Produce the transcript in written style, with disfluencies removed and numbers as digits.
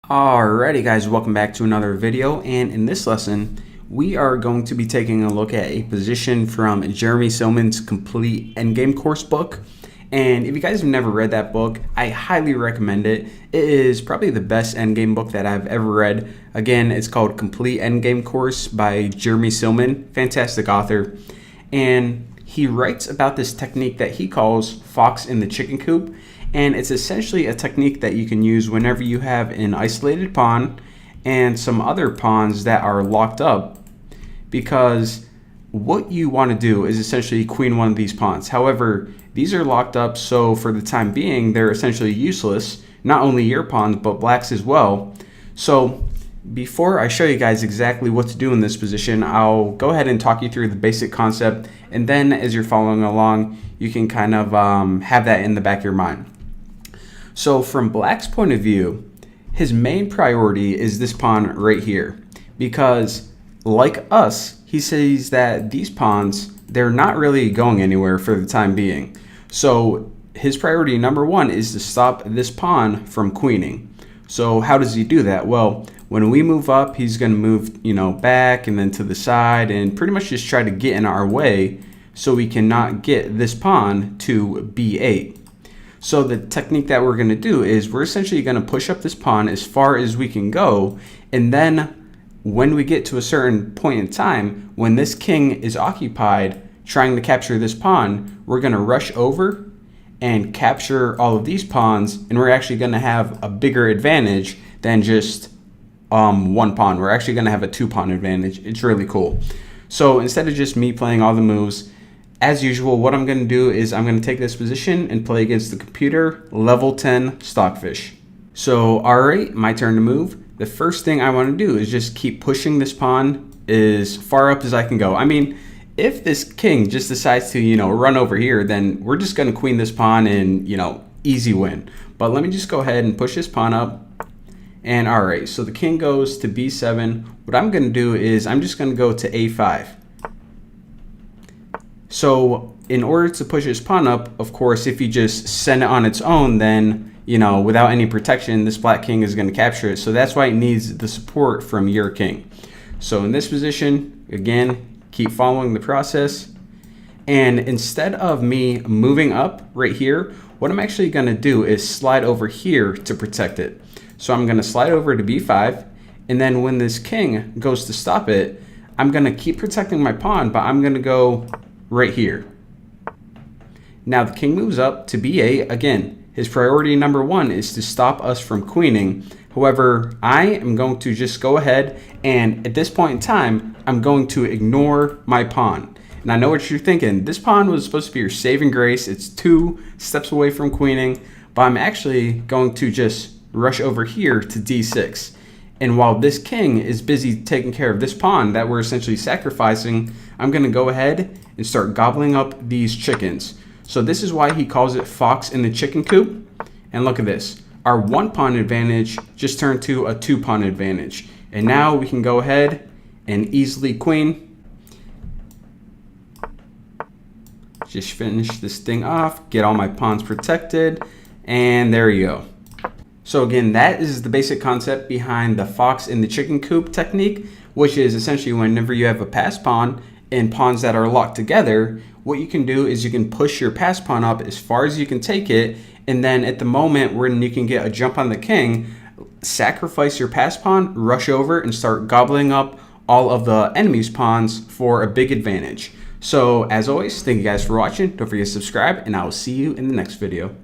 Alrighty guys, welcome back to another video, and in this lesson we are going to be taking a look at a position from Jeremy Silman's complete Endgame course book. And if you guys have never read that book, I highly recommend it. It is probably the best Endgame book that I've ever read. Again, it's called Complete Endgame Course by Jeremy Silman, fantastic author. And he writes about this technique that he calls fox in the chicken coop. And it's essentially a technique that you can use whenever you have an isolated pawn and some other pawns that are locked up, because what you want to do is essentially queen one of these pawns. However, these are locked up, so for the time being, they're essentially useless. Not only your pawns, but black's as well. So before I show you guys exactly what to do in this position, I'll go ahead and talk you through the basic concept, and then as you're following along, you can kind of have that in the back of your mind. So from black's point of view, his main priority is this pawn right here, because like us, he sees that these pawns, they're not really going anywhere for the time being. So his priority number one is to stop this pawn from queening. So how does he do that? Well, when we move up, he's going to move, back and then to the side and pretty much just try to get in our way so we cannot get this pawn to b8. So the technique that we're going to do is we're essentially going to push up this pawn as far as we can go, and then when we get to a certain point in time, when this king is occupied trying to capture this pawn, we're going to rush over and capture all of these pawns, and we're actually going to have a bigger advantage than just one pawn. We're actually going to have a two-pawn advantage. It's really cool. So instead of just me playing all the moves, as usual, what I'm going to do is I'm going to take this position and play against the computer level 10 stockfish. So, alright, my turn to move. The first thing I want to do is just keep pushing this pawn as far up as I can go. I mean, if this king just decides to, run over here, then we're just going to queen this pawn and, easy win. But let me just go ahead and push this pawn up. And alright, so the king goes to b7. What I'm going to do is I'm just going to go to a5. So in order to push his pawn up, of course, if you just send it on its own, then, without any protection, this black king is going to capture it. So that's why it needs the support from your king. So in this position, again, keep following the process. And instead of me moving up right here, what I'm actually going to do is slide over here to protect it. So I'm going to slide over to b5. And then when this king goes to stop it, I'm going to keep protecting my pawn, but I'm going to go right here. Now the king moves up to b8. Again, his priority number one is to stop us from queening. However, I am going to just go ahead and at this point in time, I'm going to ignore my pawn. And I know what you're thinking. This pawn was supposed to be your saving grace. It's 2 steps away from queening, but I'm actually going to just rush over here to d6. And while this king is busy taking care of this pawn that we're essentially sacrificing, I'm going to go ahead and start gobbling up these chickens. So this is why he calls it fox in the chicken coop. And look at this. Our 1-pawn advantage just turned to a 2-pawn advantage. And now we can go ahead and easily queen. Just finish this thing off, get all my pawns protected, and there you go. So again, that is the basic concept behind the fox in the chicken coop technique, which is essentially whenever you have a passed pawn and pawns that are locked together, what you can do is you can push your passed pawn up as far as you can take it, and then at the moment when you can get a jump on the king, sacrifice your passed pawn, rush over and start gobbling up all of the enemy's pawns for a big advantage. So as always, thank you guys for watching. Don't forget to subscribe, and I will see you in the next video.